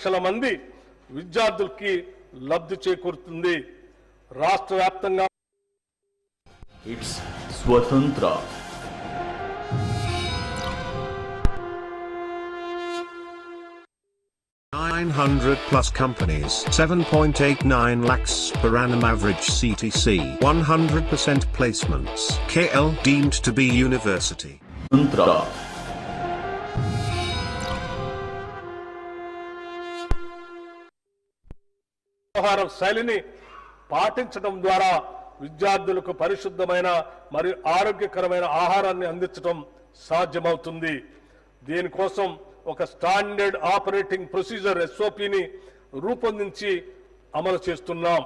లక్షల మంది విద్యార్థులకి లబ్ధి చేకూరుతుంది. రాష్ట్ర వ్యాప్తంగా ఇట్స్ స్వతంత్ర 900 plus companies, 7.89 lakhs per annum average CTC, 100% placements. KL deemed to be university. స్వతంత్ర ఆహార శైలిని పాటించడం ద్వారా విద్యార్థులకు పరిశుద్ధమైన మరియు ఆరోగ్యకరమైన ఆహారాన్ని అందించడం సాధ్యమవుతుంది. దీనికోసం ఒక స్టాండర్డ్ ఆపరేటింగ్ ప్రొసీజర్ SOPని రూపొందించి అమలు చేస్తున్నాం.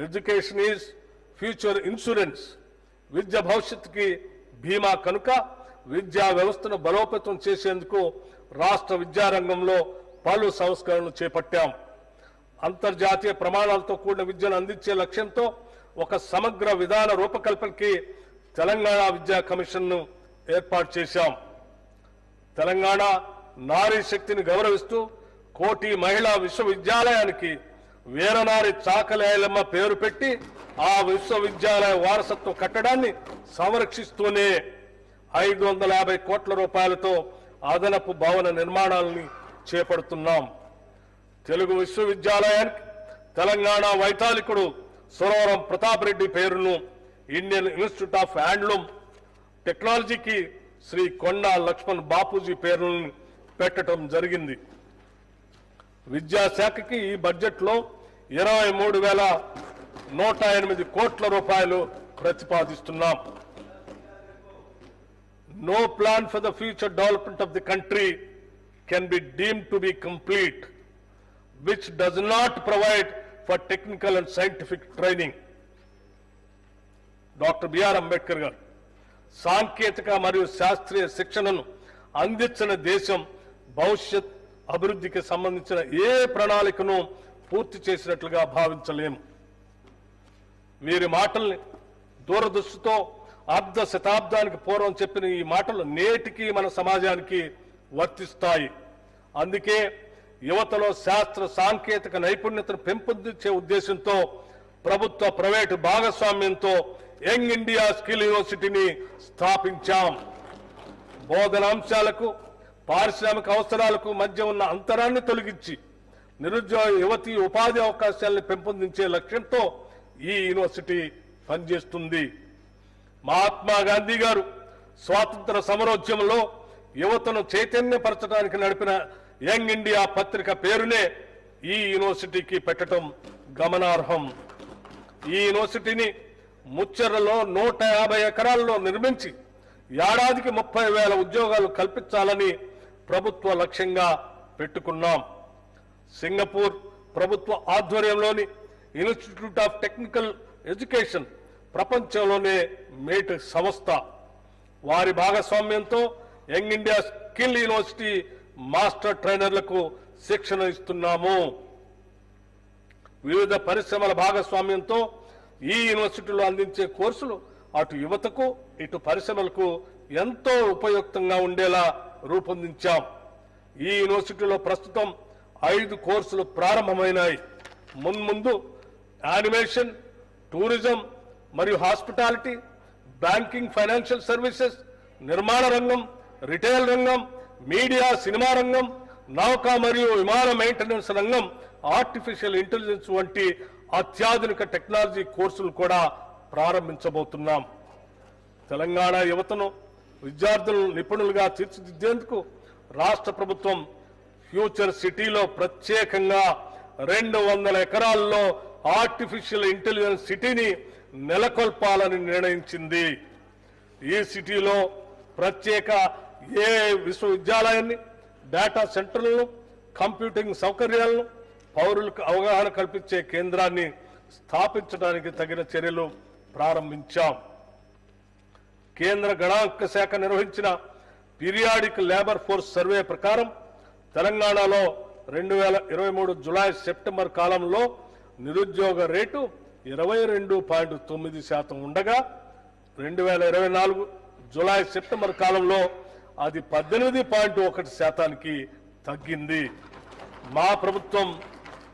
Education is future insurance. విద్య భవిష్యత్తుకి బీమా కనుక విద్యా వ్యవస్థను బలోపేతం చేసేందుకు రాష్ట్ర విద్యారంగంలో పలు సంస్కరణలు చేపట్టాం. అంతర్జాతీయ ప్రమాణాలతో కూడిన విద్యను అందించే లక్ష్యంతో ఒక సమగ్ర విధాన రూపకల్పనకి తెలంగాణ విద్యా కమిషన్ను ఏర్పాటు చేశాం. తెలంగాణ నారీ శక్తిని గౌరవిస్తూ కోటి మహిళా విశ్వవిద్యాలయానికి వీరనారి చాకలి ఐలమ్మ పేరు పెట్టి ఆ విశ్వవిద్యాలయ వారసత్వ కట్టడాన్ని సంరక్షిస్తూనే 550 కోట్ల రూపాయలతో అదనపు భవన నిర్మాణాలని చేపడుతున్నాం. తెలుగు విశ్వవిద్యాలయానికి తెలంగాణ వైతాళికుడు సురవరం ప్రతాప్ రెడ్డి పేరును ఇండియన్ ఇన్స్టిట్యూట్ ఆఫ్ హ్యాండ్లూమ్ టెక్నాలజీకి శ్రీ కొండా లక్ష్మణ్ బాపూజీ పేరును పెట్టడం జరిగింది. విద్యాశాఖకి ఈ బడ్జెట్లో 23,108 కోట్ల రూపాయలు ప్రతిపాదిస్తున్నాం. No plan for the future development of the country can be deemed to be complete which does not provide for technical and scientific training. Doctor BR Ambedkar గారు సాంకేతిక మరియు శాస్త్రీయ శిక్షణను అందించిన దేశం భవిష్యత్ అభివృద్ధికి సంబంధించిన ఏ ప్రణాళికను పూర్తి చేసినట్లుగా భావించలేము. వీరి మాటల్ని దూరదృష్టితో అర్ధ శతాబ్దానికి పూర్వం చెప్పిన ఈ మాటలు నేటికి మన సమాజానికి వర్తిస్తాయి. అందుకే యువతలో శాస్త్ర సాంకేతిక నైపుణ్యతను పెంపొందించే ఉద్దేశంతో ప్రభుత్వ ప్రైవేటు భాగస్వామ్యంతో యంగ్ ఇండియా స్కిల్ యూనివర్సిటీని స్థాపించాం. బోధనాంశాలకు పారిశ్రామిక అవసరాలకు మధ్య ఉన్న అంతరాన్ని తొలగించి నిరుద్యోగ యువతి ఉపాధి అవకాశాలను పెంపొందించే లక్ష్యంతో ఈ యూనివర్సిటీ పనిచేస్తుంది. మహాత్మా గాంధీ గారు స్వాతంత్ర సమరోద్యమంలో యువతను చైతన్యపరచడానికి నడిపిన యంగ్ ఇండియా పత్రిక పేరునే ఈ యూనివర్సిటీకి పెట్టడం గమనార్హం. ఈ యూనివర్సిటీని ముచ్చెర్లలో 150 ఎకరాల్లో నిర్మించి ఏడాదికి 30,000 ఉద్యోగాలు కల్పించాలని ప్రభుత్వ లక్ష్యంగా పెట్టుకున్నాం. సింగపూర్ ప్రభుత్వ ఆధ్వర్యంలోని ఇన్స్టిట్యూట్ ఆఫ్ టెక్నికల్ ఎడ్యుకేషన్ ప్రపంచంలోనే మేటి సంస్థ. వారి భాగస్వామ్యంతో young India skill university master ట్రైనర్లకు శిక్షణ ఇస్తున్నాము. వివిధ పరిశ్రమల భాగస్వామ్యంతో ఈ యూనివర్సిటీలో అందించే కోర్సులు అటు యువతకు ఇటు పరిశ్రమలకు ఎంతో ఉపయుక్తంగా ఉండేలా రూపొందించాం. ఈ యూనివర్సిటీలో ప్రస్తుతం 5 కోర్సులు ప్రారంభమైనాయి. మున్ముందు యానిమేషన్, టూరిజం మరియు హాస్పిటాలిటీ, బ్యాంకింగ్, ఫైనాన్షియల్ సర్వీసెస్, నిర్మాణ రంగం, రిటైల్ రంగం, మీడియా, సినిమా రంగం, నౌక మరియు విమాన మెయింటెనెన్స్ రంగం, ఆర్టిఫిషియల్ ఇంటెలిజెన్స్ వంటి అత్యాధునిక టెక్నాలజీ కోర్సులు కూడా ప్రారంభించబోతున్నాం. తెలంగాణ యువతను విద్యార్థులను నిపుణులుగా తీర్చిదిద్దేందుకు రాష్ట్ర ప్రభుత్వం ఫ్యూచర్ సిటీలో ప్రత్యేకంగా 200 ఎకరాల్లో ఆర్టిఫిషియల్ ఇంటెలిజెన్స్ సిటీని నెలకొల్పాలని నిర్ణయించింది. ఈ సిటీలో ప్రత్యేక విశ్వవిద్యాలయాన్ని, డేటా సెంటర్లను, కంప్యూటింగ్ సౌకర్యాలను, పౌరులకు అవగాహన కల్పించే కేంద్రాన్ని స్థాపించడానికి తగిన చర్యలు ప్రారంభించాం. కేంద్ర గణాంక శాఖ నిర్వహించిన పీరియాడిక్ లేబర్ ఫోర్స్ సర్వే ప్రకారం తెలంగాణలో 2023 జులై సెప్టెంబర్ కాలంలో నిరుద్యోగ రేటు 22.9% ఉండగా 2024 జులై సెప్టెంబర్ కాలంలో అది 18.1%కి తగ్గింది. మా ప్రభుత్వం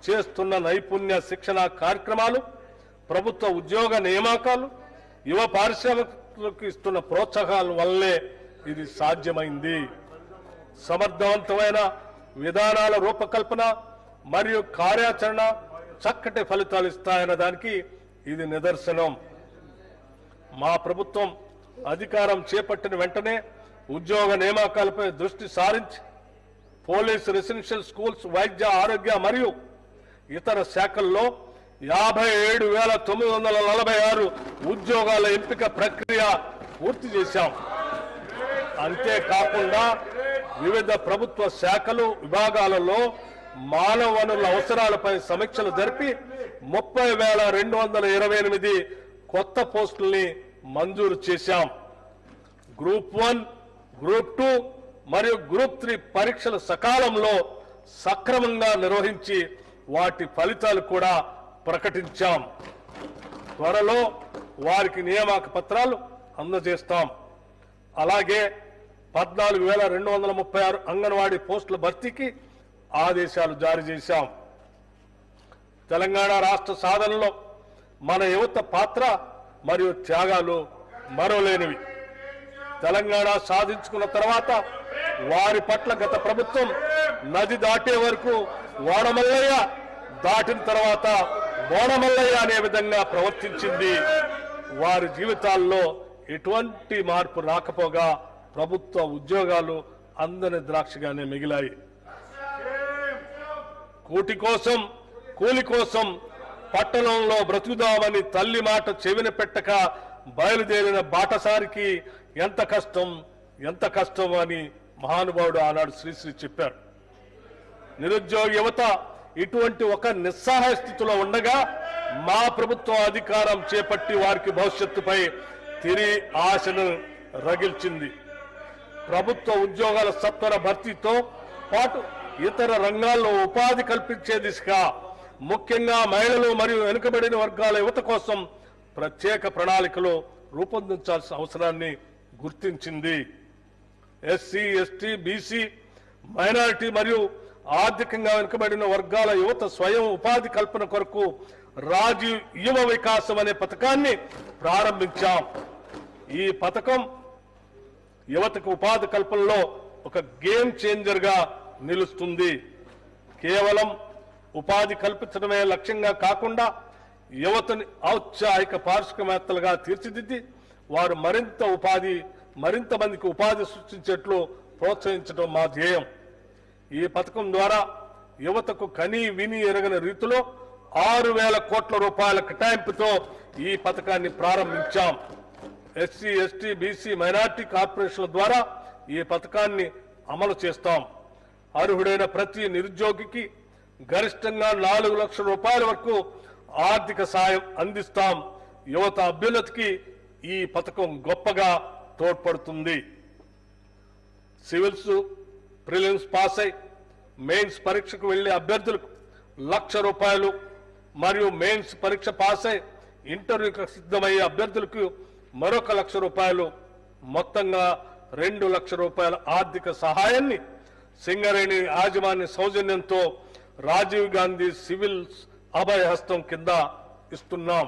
చేస్తున్న నైపుణ్య శిక్షణ కార్యక్రమాలు, ప్రభుత్వ ఉద్యోగ నియామకాలు, యువ పారిశ్రామికులకు ఇస్తున్న ప్రోత్సాహాల వల్లే ఇది సాధ్యమైంది. సమర్థవంతమైన విధానాల రూపకల్పన మరియు కార్యాచరణ చక్కటి ఫలితాలు ఇస్తాయన్న దానికి ఇది నిదర్శనం. మా ప్రభుత్వం అధికారం చేపట్టిన వెంటనే ఉద్యోగ నియామకాలపై దృష్టి సారించి పోలీసు, రెసిడెన్షియల్ స్కూల్స్, వైద్య, ఆరోగ్య మరియు ఇతర శాఖల్లో 57,946 ఉద్యోగాల ఎంపిక ప్రక్రియ పూర్తి చేశాం. అంతేకాకుండా వివిధ ప్రభుత్వ శాఖలు, విభాగాలలో మానవ వనరుల అవసరాలపై సమీక్షలు జరిపి 30,228 కొత్త పోస్టుల్ని మంజూరు చేశాం. గ్రూప్ 1, గ్రూప్ 2 మరియు గ్రూప్ 3 పరీక్షలు సకాలంలో సక్రమంగా నిర్వహించి వాటి ఫలితాలు కూడా ప్రకటించాం. త్వరలో వారికి నియామక పత్రాలు అందజేస్తాం. అలాగే 14,236 అంగన్వాడీ పోస్టుల భర్తీకి ఆదేశాలు జారీ చేశాం. తెలంగాణ రాష్ట్ర సాధనలో మన యువత పాత్ర మరియు త్యాగాలు మరోలేనివి. తెలంగాణ సాధించుకున్న తర్వాత వారి పట్ల గత ప్రభుత్వం నది దాటే వరకు ఓడమల్లయ్య, దాటిన తర్వాత బోడమల్లయ్య అనే విధంగా ప్రవర్తించింది. వారి జీవితాల్లో ఎటువంటి మార్పు రాకపోగా ప్రభుత్వ ఉద్యోగాలు అందని ద్రాక్షగానే మిగిలాయి. కూటి కోసం, కూలి కోసం పట్టణంలో బ్రతుకుదామని తల్లి మాట చెవిన పెట్టక బయలుదేరిన బాటసారికి ఎంత కష్టం అని మహానుభావుడు ఆనాడు శ్రీశ్రీ చెప్పారు. నిరుద్యోగ యువత ఇటువంటి ఒక నిస్సహాయ స్థితిలో ఉండగా మా ప్రభుత్వం అధికారం చేపట్టి వారికి భవిష్యత్తుపై తిరిగి ఆశను రగిల్చింది. ప్రభుత్వ ఉద్యోగాల సత్వర భర్తీతో పాటు ఇతర రంగాల్లో ఉపాధి కల్పించే దిశగా ముఖ్యంగా మహిళలు మరియు వెనుకబడిన వర్గాల యువత కోసం ప్రత్యేక ప్రణాళికలు రూపొందించాల్సిన అవసరాన్ని గుర్తించింది. ఎస్సీ, ఎస్టీ, బీసీ, మైనారిటీ మరియు ఆర్థికంగా వెనుకబడిన వర్గాల యువత స్వయం ఉపాధి కల్పన కొరకు రాజీవ్ యువ వికాసం అనే పథకాన్ని ప్రారంభించాం. ఈ పథకం యువతకు ఉపాధి కల్పనలో ఒక గేమ్ చేంజర్ గా నిలుస్తుంది. కేవలం ఉపాధి కల్పించడమే లక్ష్యంగా కాకుండా యువతని ఔత్సాహిక పారిశ్రామికవేత్తలుగా తీర్చిదిద్ది వారు మరింత మందికి ఉపాధి సృష్టించేట్లు ప్రోత్సహించడం మా ధ్యేయం. ఈ పథకం ద్వారా యువతకు కనీ విని ఎరగని రీతిలో 6,000 కోట్ల రూపాయల కేటాయింపుతో ఈ పథకాన్ని ప్రారంభించాం. ఎస్సీ, ఎస్టీ, బీసీ, మైనార్టీ కార్పొరేషన్ల ద్వారా ఈ పథకాన్ని అమలు చేస్తాం. అర్హుడైన ప్రతి నిరుద్యోగికి గరిష్టంగా 4 లక్షల రూపాయల వరకు ఆర్థిక సాయం అందిస్తాం. యువత అభ్యున్నతికి ఈ పథకం గొప్పగా తోడ్పడుతుంది. సివిల్స్, ప్రిలిమ్స్ పాస్ అయి మెయిన్స్ పరీక్షకు వెళ్లే అభ్యర్థులకు 1,00,000 రూపాయలు మరియు మెయిన్స్ పరీక్ష పాస్ అయి ఇంటర్వ్యూకి సిద్ధమయ్యే అభ్యర్థులకు మరొక 1,00,000 రూపాయలు, మొత్తంగా 2 లక్షల రూపాయల ఆర్థిక సహాయాన్ని సింగరేణి యాజమాన్య సౌజన్యంతో రాజీవ్ గాంధీ సివిల్స్ అభయ హస్తం కింద ఇస్తున్నాం.